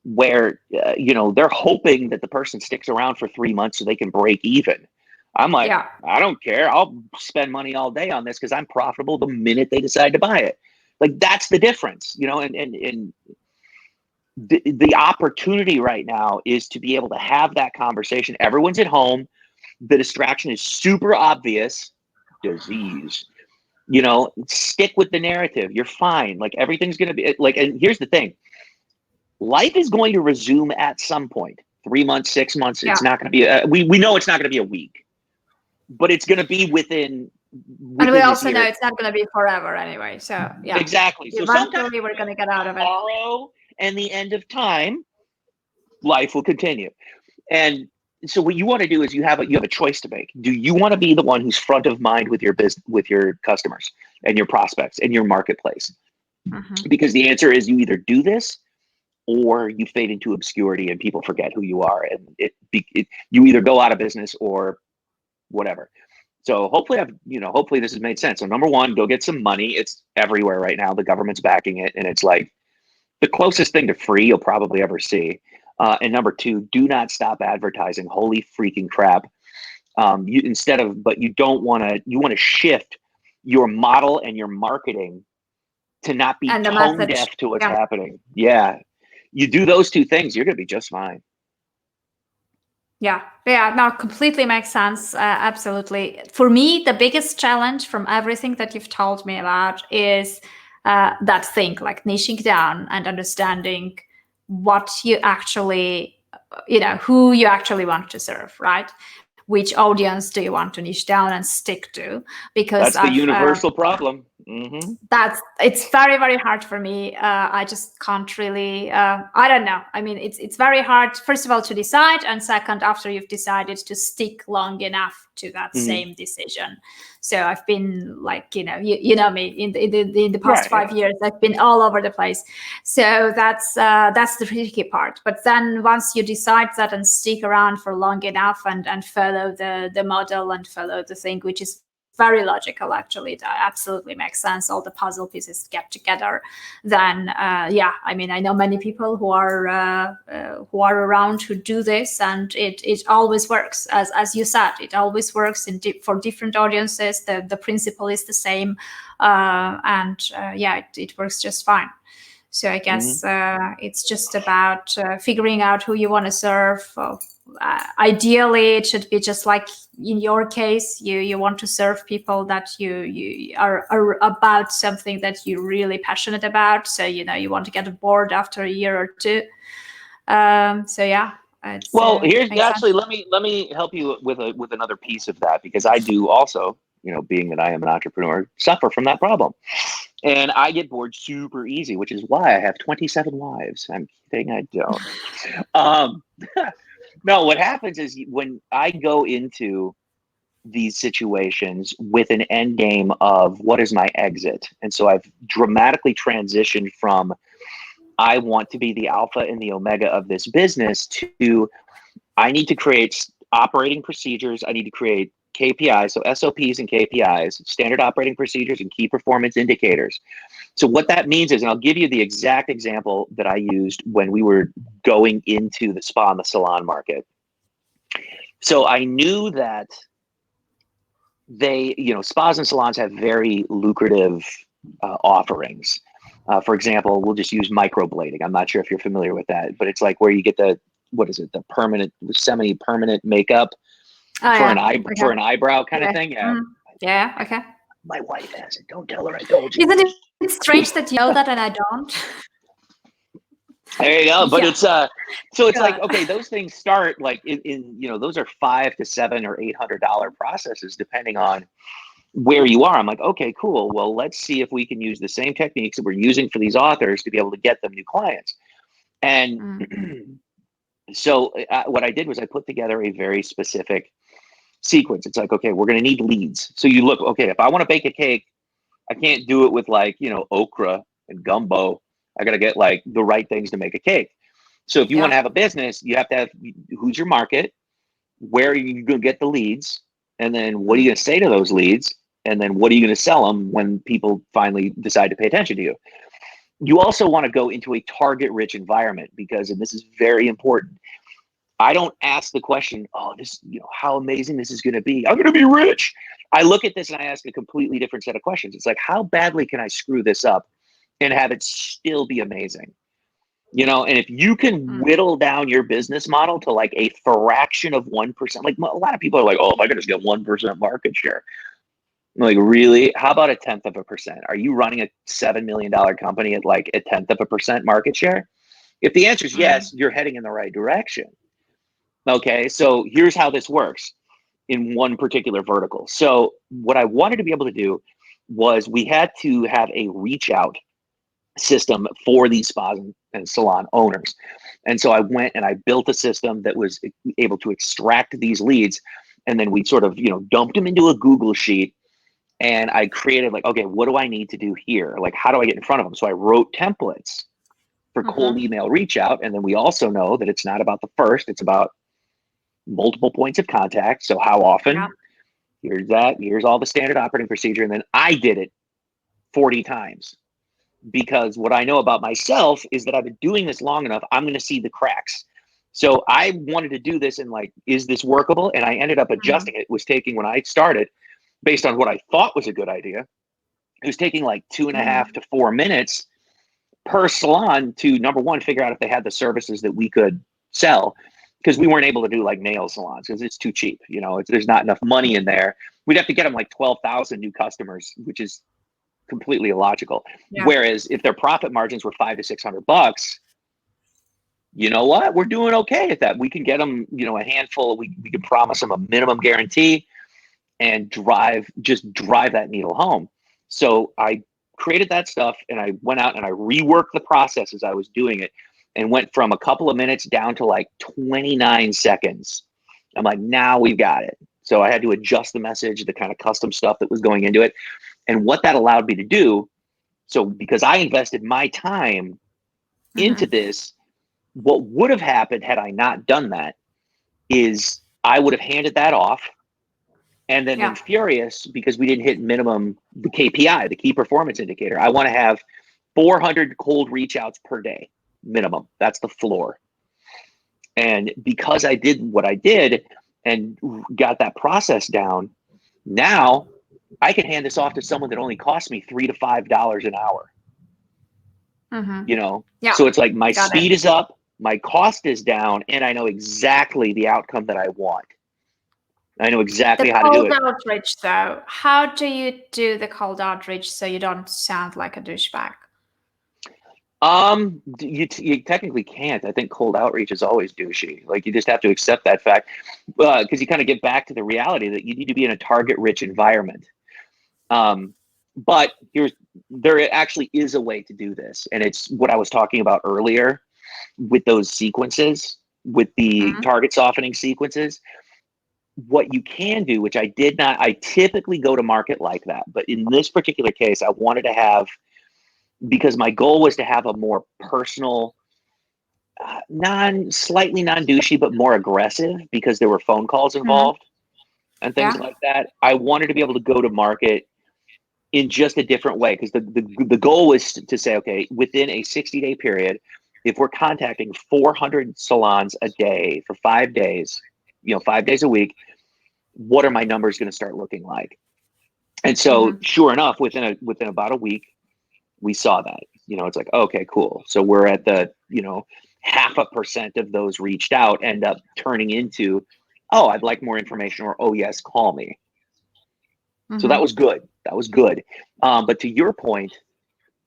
where, they're hoping that the person sticks around for 3 months so they can break even. I'm like, I don't care. I'll spend money all day on this because I'm profitable the minute they decide to buy it. Like, that's the difference, and the opportunity right now is to be able to have that conversation. Everyone's at home. The distraction is super obvious. Disease. Stick with the narrative. You're fine. Like, everything's going to be like, and here's the thing. Life is going to resume at some point. 3 months, 6 months. It's not going to be, we know it's not going to be a week, but it's going to be within and we also know it's not going to be forever anyway. So yeah, exactly. So eventually we're going to get out of it. Tomorrow and the end of time, life will continue. And so what you want to do is you have a choice to make. Do you want to be the one who's front of mind with your business, with your customers and your prospects and your marketplace? Because the answer is you either do this or you fade into obscurity and people forget who you are, and you either go out of business or whatever. So hopefully this has made sense. So number one, go get some money. It's everywhere right now. The government's backing it, and it's like the closest thing to free you'll probably ever see. And number two, do not stop advertising. Holy freaking crap. You want to shift your model and your marketing to not be And the tone message. deaf to what's Yeah. happening. Yeah. You do those two things, you're going to be just fine. Yeah, no, completely makes sense. Absolutely. For me, the biggest challenge from everything that you've told me about is that thing, like niching down and understanding what you actually, who you actually want to serve, right? Which audience do you want to niche down and stick to? Because that's the universal problem. Mm-hmm. It's very, very hard for me. I just can't really, I don't know. I mean, it's very hard, first of all, to decide, and second, after you've decided, to stick long enough to that same decision. So I've been like, you know me, in the past 5 years, I've been all over the place. So that's the tricky part. But then once you decide that and stick around for long enough and follow the model and follow the thing, which is very logical, actually, that absolutely makes sense, all the puzzle pieces get together, then I mean, I know many people who are around who do this, and it always works. As you said, it always works for different audiences. The principle is the same, it works just fine. So I guess it's just about figuring out who you want to serve. Ideally, it should be just like in your case, you want to serve people that you are about something that you're really passionate about. So you want to get bored after a year or two. Well, here's actually let me help you with another piece of that, because I do also, being that I am an entrepreneur, suffer from that problem. And I get bored super easy, which is why I have 27 wives. I'm kidding, I don't. No, what happens is when I go into these situations with an end game of what is my exit. And so I've dramatically transitioned from I want to be the alpha and the omega of this business to I need to create operating procedures. I need to create KPIs, so SOPs and KPIs, standard operating procedures and key performance indicators. So what that means is, and I'll give you the exact example that I used when we were going into the spa and the salon market. So I knew that spas and salons have very lucrative offerings. For example, we'll just use microblading. I'm not sure if you're familiar with that, but it's like where you get the semi-permanent makeup for an eyebrow kind of thing. Yeah. Yeah. Okay. My wife has it. Don't tell her I told you. Isn't it strange that you know that and I don't? There you go. But it's so it's like, okay, those things start like in those are $500 to $700 or $800 processes depending on where you are. I'm like, okay, cool. Well, let's see if we can use the same techniques that we're using for these authors to be able to get them new clients. And so what I did was I put together a very specific sequence. It's like, okay, we're going to need leads. So you look, okay, if I want to bake a cake, I can't do it with like, okra and gumbo. I got to get like the right things to make a cake. So if you want to have a business, you have to have who's your market, where are you going to get the leads, and then what are you going to say to those leads, and then what are you going to sell them when people finally decide to pay attention to you. You also want to go into a target-rich environment because, and this is very important, I don't ask the question, oh, this, how amazing this is going to be. I'm going to be rich. I look at this and I ask a completely different set of questions. It's like, how badly can I screw this up and have it still be amazing? And if you can whittle down your business model to like a fraction of 1%, like a lot of people are like, oh, if I could just get 1% market share. I'm like, really? How about 0.1%? Are you running a $7 million company at like 0.1% market share? If the answer is yes, you're heading in the right direction. Okay, so here's how this works in one particular vertical. So what I wanted to be able to do was we had to have a reach out system for these spas and salon owners. And so I went and I built a system that was able to extract these leads. And then we sort of, dumped them into a Google sheet. And I created like, okay, what do I need to do here? Like, how do I get in front of them? So I wrote templates for cold email reach out. And then we also know that it's not about the first, it's about multiple points of contact. So how often? Yeah. Here's that. Here's all the standard operating procedure. And then I did it 40 times, because what I know about myself is that I've been doing this long enough, I'm going to see the cracks. So I wanted to do this and like, is this workable? And I ended up adjusting it. It was taking, when I started, based on what I thought was a good idea, it was taking like 2.5 to 4 minutes per salon to, number one, figure out if they had the services that we could sell, because we weren't able to do like nail salons because it's too cheap. You know, there's not enough money in there. We'd have to get them like 12,000 new customers, which is completely illogical. Yeah. Whereas if their profit margins were $500 to $600, you know what? We're doing okay at that. We can get them, you know, a handful. We can promise them a minimum guarantee and drive that needle home. So I created that stuff and I went out and I reworked the process as I was doing it, and went from a couple of minutes down to like 29 seconds. I'm like, now we've got it. So I had to adjust the message, the kind of custom stuff that was going into it. And what that allowed me to do, so because I invested my time into this, what would have happened had I not done that is I would have handed that off and then been furious because we didn't hit minimum, the KPI, the key performance indicator. I want to have 400 cold reach outs per day minimum. That's the floor. And because I did what I did and got that process down, now I can hand this off to someone that only costs me $3 to $5 an hour. You know, so it's like my speed is up, my cost is down, and I know exactly the outcome that I want. I know exactly how to do it. The cold outreach, though, how do you do the cold outreach so you don't sound like a douchebag? You technically can't. I think cold outreach is always douchey. Like, you just have to accept that fact, because you kind of get back to the reality that you need to be in a target-rich environment. But there actually is a way to do this, and it's what I was talking about earlier with those sequences, with the target softening sequences. What you can do, which I did not, I typically go to market like that, but in this particular case, I wanted to have, because my goal was to have a more personal, slightly non-douchey, but more aggressive, because there were phone calls involved and things like that. I wanted to be able to go to market in just a different way, because the goal was to say, okay, within a 60-day period, if we're contacting 400 salons a day for 5 days, 5 days a week, what are my numbers going to start looking like? And so sure enough, within about a week, we saw that. It's like, okay, cool. So we're at the 0.5% of those reached out end up turning into, oh, I'd like more information, or, oh yes, call me. So that was good. That was good. But to your point,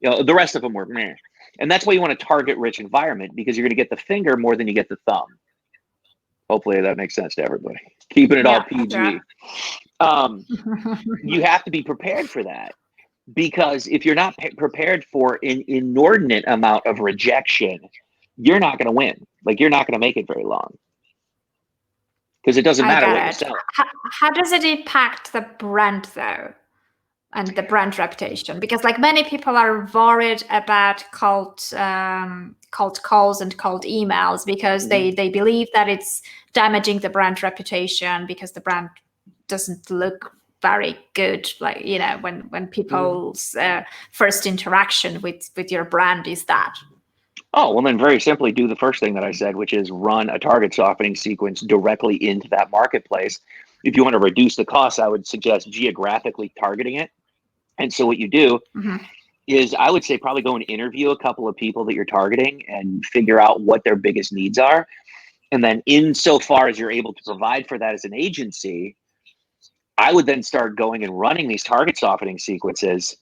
the rest of them were meh. And that's why you want a target rich environment, because you're going to get the finger more than you get the thumb. Hopefully that makes sense to everybody. Keeping it all PG. You have to be prepared for that, because if you're not prepared for an inordinate amount of rejection, you're not going to win. Like, you're not going to make it very long, because it doesn't matter what you sell. How does it impact the brand, though, and the brand reputation? Because like many people are worried about cold calls and cold emails, because they believe that it's damaging the brand reputation, because the brand doesn't look very good, like, when people's first interaction with your brand is that. Oh, well, then very simply do the first thing that I said, which is run a target softening sequence directly into that marketplace. If you want to reduce the costs, I would suggest geographically targeting it. And so what you do is, I would say, probably go and interview a couple of people that you're targeting and figure out what their biggest needs are. And then insofar as you're able to provide for that as an agency, I would then start going and running these target softening sequences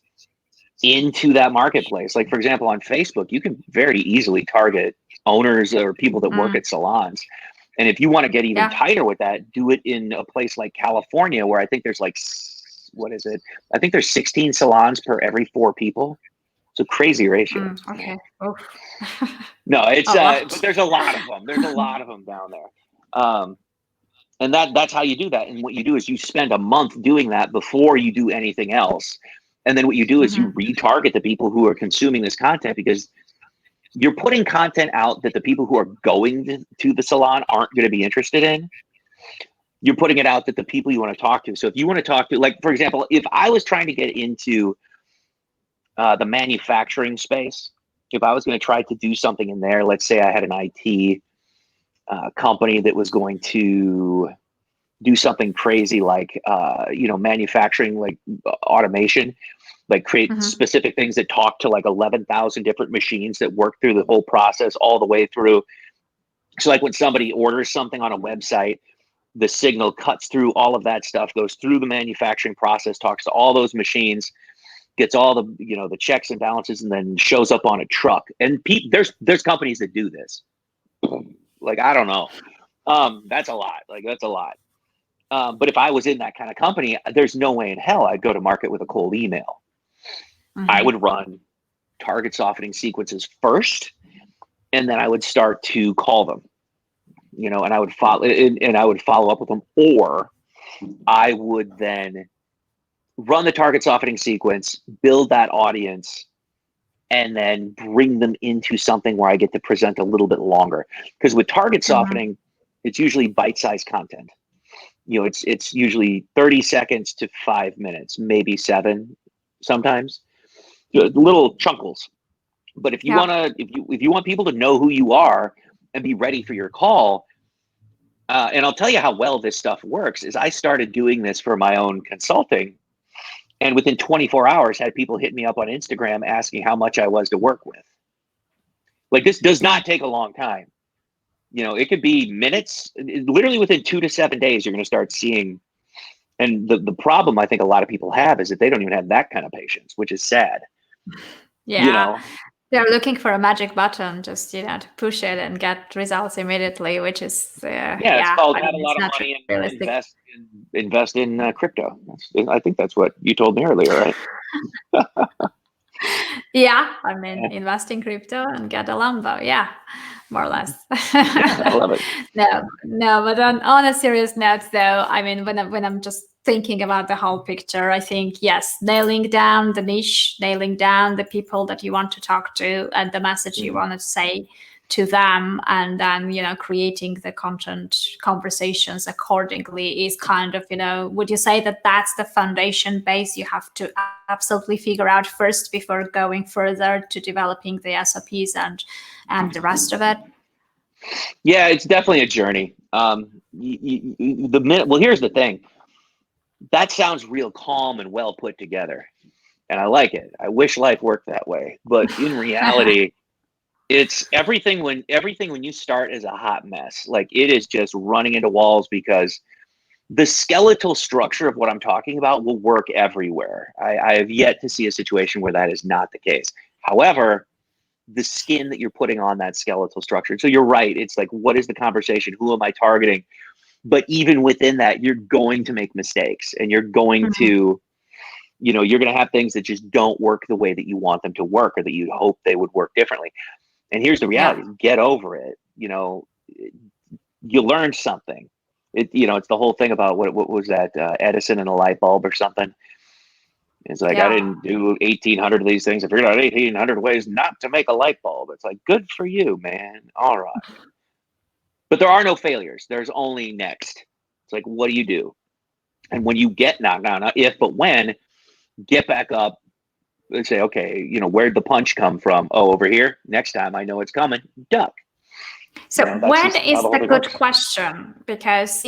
into that marketplace. Like, for example, on Facebook, you can very easily target owners or people that work at salons. And if you want to get even tighter with that, do it in a place like California, where I think there's like, what is it? I think there's 16 salons per every 4 people. So crazy ratio. Okay. No, it's but there's a lot of them. There's a lot of them down there. And that's how you do that. And what you do is you spend a month doing that before you do anything else. And then what you do is you retarget the people who are consuming this content, because you're putting content out that the people who are going to the salon aren't going to be interested in. You're putting it out that the people you want to talk to. So if you want to talk to, like, for example, if I was trying to get into the manufacturing space, if I was going to try to do something in there, let's say I had an IT company that was going to do something crazy like, manufacturing, like automation, like create specific things that talk to like 11,000 different machines that work through the whole process all the way through. So like when somebody orders something on a website, the signal cuts through all of that stuff, goes through the manufacturing process, talks to all those machines, gets all the, the checks and balances, and then shows up on a truck. And there's companies that do this. Like, I don't know. That's a lot. Like, that's a lot. But if I was in that kind of company, there's no way in hell I'd go to market with a cold email. I would run target softening sequences first, and then I would start to call them, and I would follow up with them, or I would then run the target softening sequence, build that audience, and then bring them into something where I get to present a little bit longer. Because with target softening, it's usually bite-sized content. It's usually 30 seconds to 5 minutes, maybe 7 sometimes. Little chunkles. But if you want people to know who you are and be ready for your call, and I'll tell you how well this stuff works, is I started doing this for my own consulting, and within 24 hours had people hit me up on Instagram asking how much I was to work with. Like, this does not take a long time. It could be minutes. Literally within 2 to 7 days, you're going to start seeing. And the problem I think a lot of people have is that they don't even have that kind of patience, which is sad. Yeah. They're looking for a magic button, just to push it and get results immediately, which is it's called have a lot of money and invest in crypto. I think that's what you told me earlier, right? Yeah, invest in crypto and get a Lambo. Yeah, more or less. I love it. No, but on a serious note, though, when I'm just thinking about the whole picture, I think, yes, nailing down the niche, nailing down the people that you want to talk to and the message you want to say to them, and then, creating the content conversations accordingly is kind of, would you say that that's the foundation base you have to absolutely figure out first before going further to developing the SOPs and the rest of it? Yeah, it's definitely a journey. Well, here's the thing. That sounds real calm and well put together, and I like it. I wish life worked that way, but in reality, it's everything when you start as a hot mess. Like, it is just running into walls, because the skeletal structure of what I'm talking about will work everywhere. I have yet to see a situation where that is not the case. However, the skin that you're putting on that skeletal structure. So you're right. It's like, what is the conversation? Who am I targeting? But even within that, you're going to make mistakes, and you're going to, you're going to have things that just don't work the way that you want them to work, or that you hope they would work differently. And here's the reality: get over it. You learned something. It's the whole thing about what was that, Edison and a light bulb or something. It's like, I didn't do 1,800 of these things. I figured out 1,800 ways not to make a light bulb. It's like, good for you, man. All right. But there are no failures. There's only next. It's like, what do you do? And when you get knocked down, not if, but when, get back up and say, okay, where'd the punch come from? Oh, over here. Next time I know it's coming. Duck. So when is the good question? Because,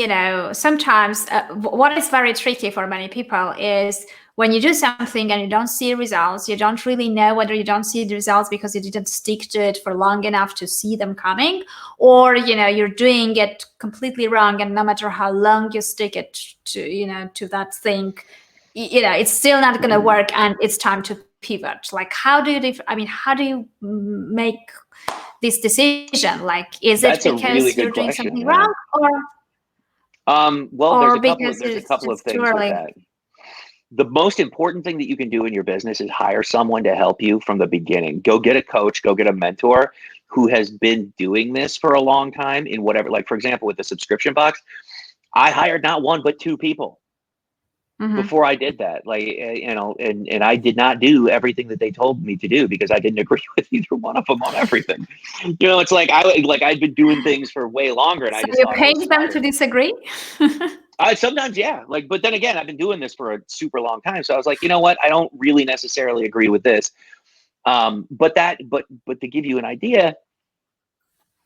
sometimes what is very tricky for many people is when you do something and you don't see results, you don't really know whether you don't see the results because you didn't stick to it for long enough to see them coming, or, you're doing it completely wrong. And no matter how long you stick it to that thing, it's still not going to work, and it's time to pivot. Like, how do you make this decision? Like, is That's it because you're doing something wrong, or there's a couple of things with that. The most important thing that you can do in your business is hire someone to help you from the beginning. Go get a coach, go get a mentor who has been doing this for a long time in whatever. Like, for example, with the subscription box, I hired not 1 but 2 people. Hmm. before I did that. Like, and I did not do everything that they told me to do because I didn't agree with either one of them on everything. It's like I'd been doing things for way longer, and I So just you're thought I was paying them to smarter. disagree? Sometimes, yeah. Like, but then again, I've been doing this for a super long time, so I was like, you know what? I don't really necessarily agree with this. But to give you an idea,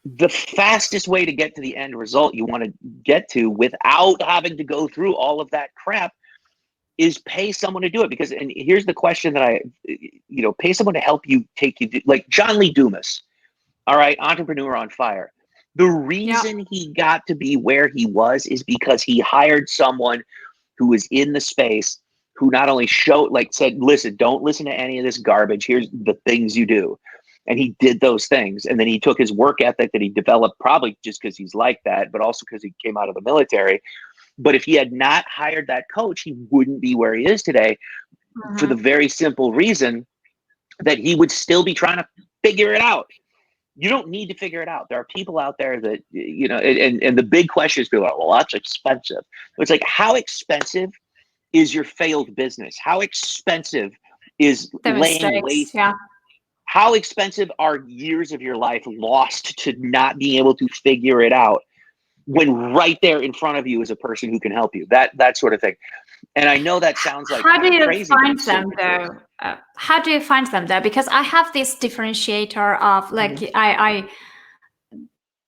the fastest way to get to the end result you want to get to without having to go through all of that crap is pay someone to do it. Because, and here's the question that pay someone to help you like John Lee Dumas, all right, entrepreneur on fire. The Yeah. reason he got to be where he was is because he hired someone who was in the space, who not only said, listen, don't listen to any of this garbage. Here's the things you do. And he did those things. And then he took his work ethic that he developed, probably just because he's like that, but also because he came out of the military. But if he had not hired that coach, he wouldn't be where he is today, for the Hmm. very simple reason that he would still be trying to figure it out. You don't need to figure it out. There are people out there that, and the big question is, people are like, well, that's expensive. It's like, how expensive is your failed business? How expensive is The laying mistakes. waste? Yeah. How expensive are years of your life lost to not being able to figure it out when right there in front of you is a person who can help you? That sort of thing. And I know that sounds like How kind do of you crazy, but find it's them super true. though? How do you find them though? Because I have this differentiator of like Mhm.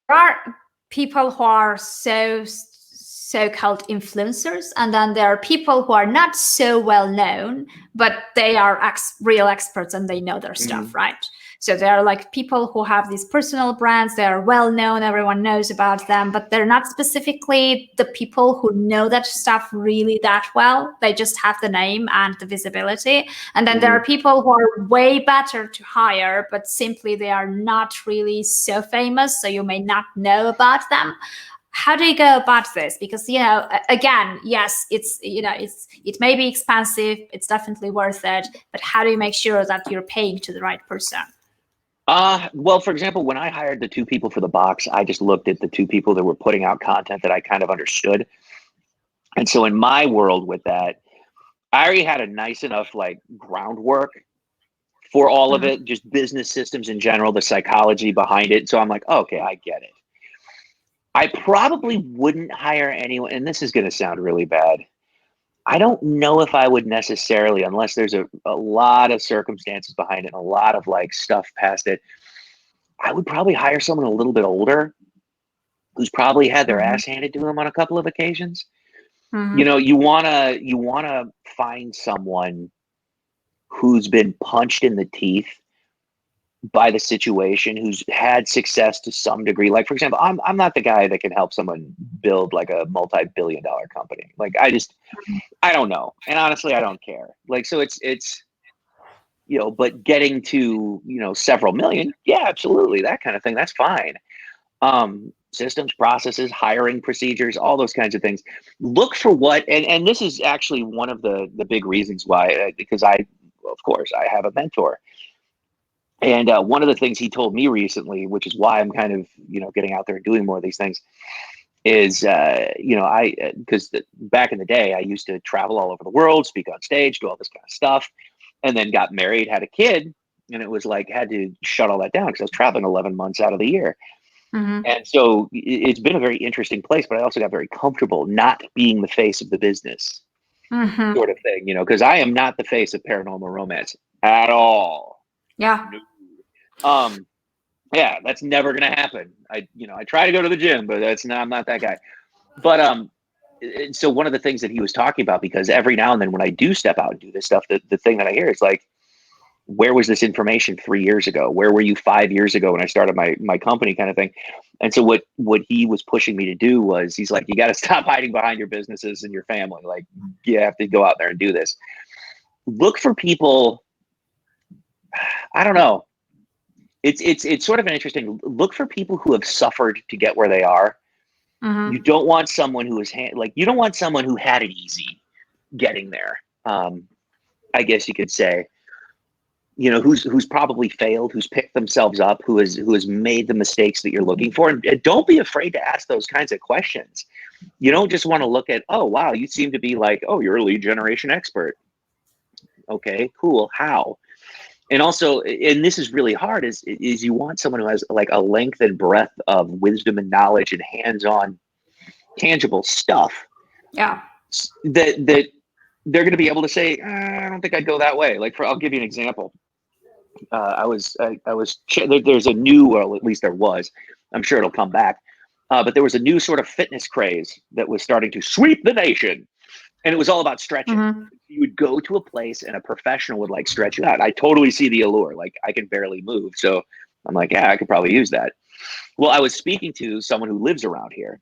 there are people who are so-called influencers, and then there are people who are not so well known, but they are real experts and they know their stuff, Mhm. right? So they are like people who have these personal brands. They are well known, everyone knows about them, but they're not specifically the people who know that stuff really that well. They just have the name and the visibility. And then there are Mhm. people who are way better to hire, but simply they are not really so famous, so you may not know about them. How do you go about this? Because again, yes, it may be expensive, it's definitely worth it, but how do you make sure that you're paying to the right person? Well, for example, when I hired the two people for the box, I just looked at the two people that were putting out content that I kind of understood. And so in my world with that, I already had a nice enough like groundwork for all of Mhm. it, just business systems in general, the psychology behind it. So I'm like, okay, I get it. I probably wouldn't hire anyone, and this is going to sound really bad. I don't know if I would necessarily, unless there's a lot of circumstances behind it, and a lot of like stuff past it. I would probably hire someone a little bit older who's probably had their Mhm. ass handed to them on a couple of occasions. Mhm. You wanna find someone who's been punched in the teeth by the situation, who's had success to some degree. Like, for example, I'm not the guy that can help someone build like a multi-billion-dollar company. Like, I don't know, and honestly, I don't care. Like, so it's but getting to several million, yeah, absolutely, that kind of thing, that's fine. Systems, processes, hiring procedures, all those kinds of things. Look for what, and this is actually one of the big reasons why, because of course, I have a mentor. And one of the things he told me recently, which is why I'm kind of, getting out there and doing more of these things, is, because back in the day, I used to travel all over the world, speak on stage, do all this kind of stuff, and then got married, had a kid, and it was like, had to shut all that down because I was traveling 11 months out of the year. Mhm. And so it's been a very interesting place, but I also got very comfortable not being the face of the business Mhm. sort of thing, because I am not the face of paranormal romance at all. Yeah. No. Um, yeah, that's never gonna happen. I try to go to the gym, but I'm not that guy. But so one of the things that he was talking about, because every now and then when I do step out and do this stuff, the thing that I hear is like, where was this information 3 years ago? Where were you 5 years ago when I started my company, kind of thing? And so what he was pushing me to do was, he's like, you got to stop hiding behind your businesses and your family. Like, you have to go out there and do this. Look for people. I don't know. It's sort of an interesting look for people who have suffered to get where they are. You Mhm. don't want someone who is you don't want someone who had it easy getting there. I guess you could say, who's probably failed, who's picked themselves up, who has made the mistakes that you're looking for. And don't be afraid to ask those kinds of questions. You don't just want to look at, oh, wow, you seem to be like, oh, you're a lead generation expert. Okay, cool. How? And also, and this is really hard, is you want someone who has like a length and breadth of wisdom and knowledge and hands-on tangible stuff. Yeah. That they're going to be able to say, I don't think I'd go that way. Like, I'll give you an example. There's a new, well, at least there was, I'm sure it'll come back. But there was a new sort of fitness craze that was starting to sweep the nation. And it was all about stretching. Mm-hmm. You would go to a place and a professional would like stretch you out. I totally see the allure. Like, I can barely move. So I'm like, yeah, I could probably use that. Well, I was speaking to someone who lives around here.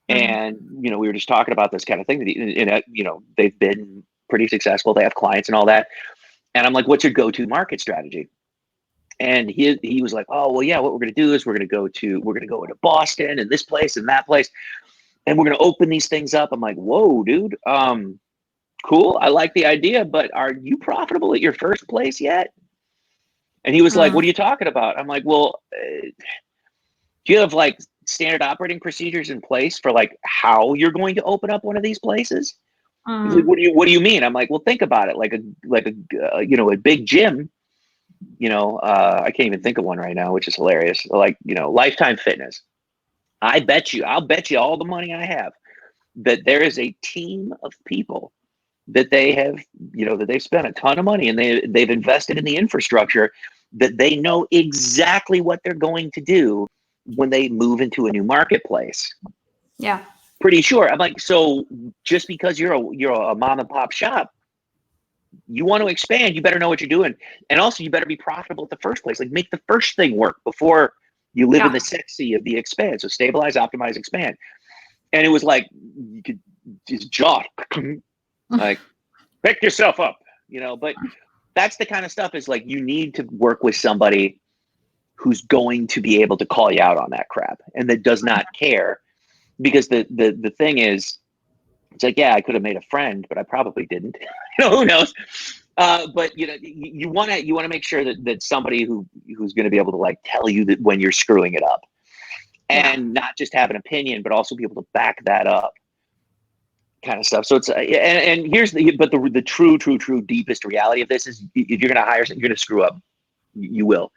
And, we were just talking about this kind of thing. And, they've been pretty successful. They have clients and all that. And I'm like, what's your go-to market strategy? And he was like, oh, well, yeah, what we're going to do is we're going to go into Boston and this place and that place. And we're going to open these things up. I'm like, whoa, dude. Cool. I like the idea, but are you profitable at your first place yet? And he was like, what are you talking about? I'm like, well, do you have like standard operating procedures in place for like how you're going to open up one of these places? He's like, what do you mean? I'm like, well, think about it. Like a big gym, I can't even think of one right now, which is hilarious. Like, Lifetime Fitness. I'll bet you all the money I have that there is a team of people that they have, that they've spent a ton of money and they've invested in the infrastructure, that they know exactly what they're going to do when they move into a new marketplace. Yeah. Pretty sure. I'm like, so just because you're a mom and pop shop, you want to expand, you better know what you're doing. And also you better be profitable at the first place. Like, make the first thing work before you live in the sexy of the expand. So stabilize, optimize, expand. And it was like, you could just like, pick yourself up, but that's the kind of stuff, is like, you need to work with somebody who's going to be able to call you out on that crap and that does not care. Because the thing is, it's like, yeah, I could have made a friend, but I probably didn't. Who knows? But you want to make sure that somebody who's going to be able to like tell you that when you're screwing it up, and not just have an opinion, but also be able to back that up, kind of stuff. So it's and here's the true deepest reality of this is, if you're going to hire, you're going to screw up. You will,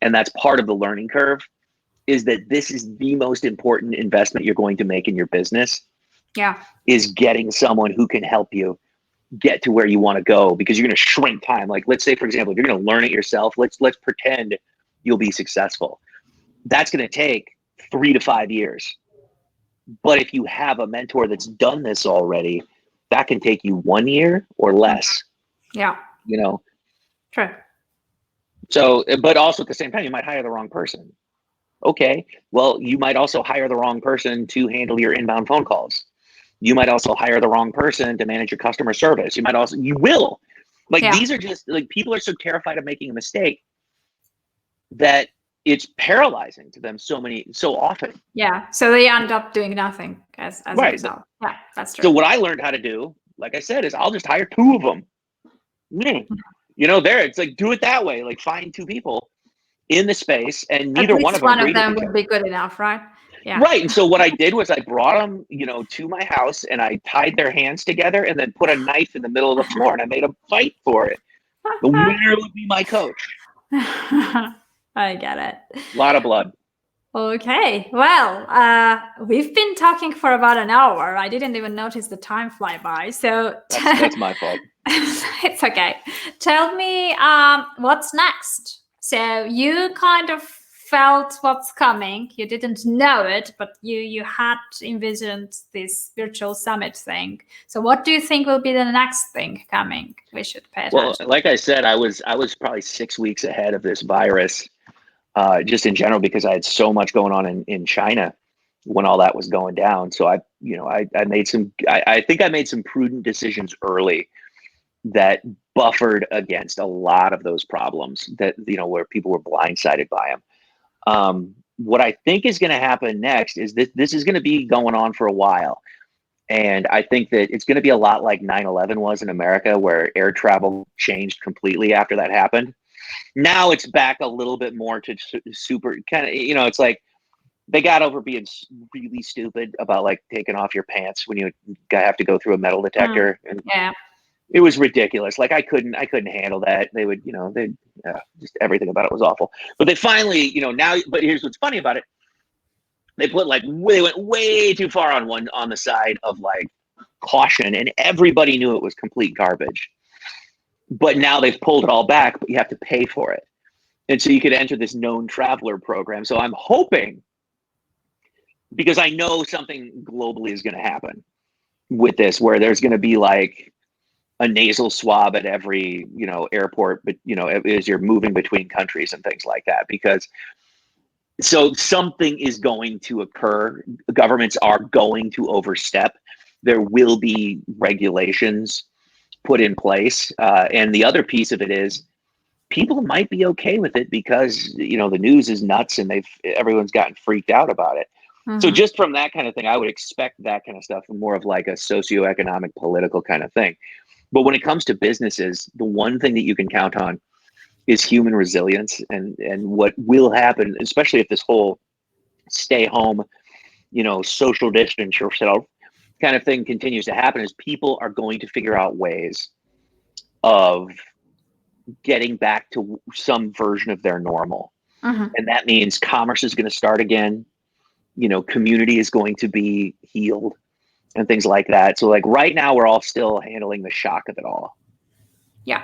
and that's part of the learning curve. Is that this is the most important investment you're going to make in your business. Yeah. Is getting someone who can help you get to where you want to go, because you're going to shrink time. Like, let's say, for example, if you're going to learn it yourself, let's pretend you'll be successful. That's going to take 3 to 5 years. But if you have a mentor that's done this already, that can take you 1 year or less. Yeah. True. So, but also at the same time, you might hire the wrong person. Okay, well, you might also hire the wrong person to handle your inbound phone calls. You might also hire the wrong person to manage your customer service. You will. Like, these are just like, people are so terrified of making a mistake that it's paralyzing to them so often. Yeah. So they end up doing nothing as a result. Yeah, that's true. So what I learned how to do, like I said, is I'll just hire 2 of them. It's like, do it that way. Like, find 2 people in the space, and neither one of them would be good enough, right? Yeah. Right. And so what I did was I brought them, to my house, and I tied their hands together and then put a knife in the middle of the floor, and I made them fight for it. The winner would be my coach. I get it. A lot of blood. Okay. Well, we've been talking for about an hour. I didn't even notice the time fly by. So that's my fault. It's okay. Tell me, what's next? So you kind of felt what's coming. You didn't know it, but you had envisioned this virtual summit thing. So what do you think will be the next thing coming? We should pay attention. Well, like I said, I was probably 6 weeks ahead of this virus, just in general, because I had so much going on in China when all that was going down. So I think I made some prudent decisions early that buffered against a lot of those problems that, where people were blindsided by them. What I think is going to happen next is that this is going to be going on for a while. And I think that it's going to be a lot like 9/11 was in America, where air travel changed completely after that happened. Now it's back a little bit more to super kind of, it's like they got over being really stupid about like taking off your pants when you have to go through a metal detector, and Yeah. it was ridiculous. Like I couldn't handle that. They would, just everything about it was awful. But they finally, now. But here's what's funny about it: they put they went way too far on the side of like caution, and everybody knew it was complete garbage. But now they've pulled it all back, but you have to pay for it, and so you could enter this known traveler program. So I'm hoping, because I know something globally is going to happen with this, where there's going to be like a nasal swab at every airport, but as you're moving between countries and things like that, because so something is going to occur. Governments are going to overstep. There will be regulations put in place, and the other piece of it is people might be okay with it because the news is nuts and everyone's gotten freaked out about it. So just from that kind of thing, I would expect that kind of stuff, more of like a socioeconomic, political kind of thing. But when it comes to businesses, the one thing that you can count on is human resilience, and what will happen, especially if this whole stay home, social distance yourself kind of thing continues to happen, is people are going to figure out ways of getting back to some version of their normal. And that means commerce is going to start again. Community is going to be healed and things like that. So like right now we're all still handling the shock of it all. Yeah.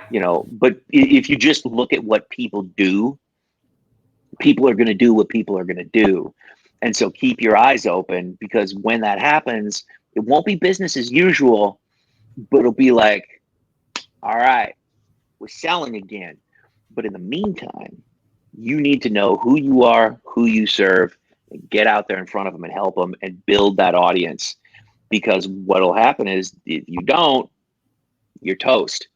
But if you just look at what people do, people are going to do what people are going to do. And so keep your eyes open, because when that happens, it won't be business as usual, but it'll be like, all right, we're selling again. But in the meantime, you need to know who you are, who you serve, and get out there in front of them and help them and build that audience. Because what'll happen is if you don't, you're toast.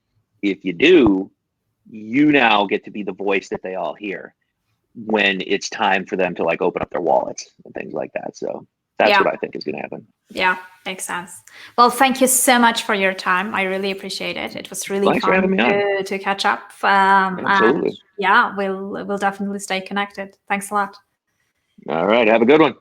If you do, you now get to be the voice that they all hear when it's time for them to like open up their wallets and things like that. So that's what I think is going to happen. Yeah, makes sense. Well, thank you so much for your time. I really appreciate it. It was really Thanks for having fun me on. to catch up. Absolutely. And yeah, we'll definitely stay connected. Thanks a lot. All right. Have a good one.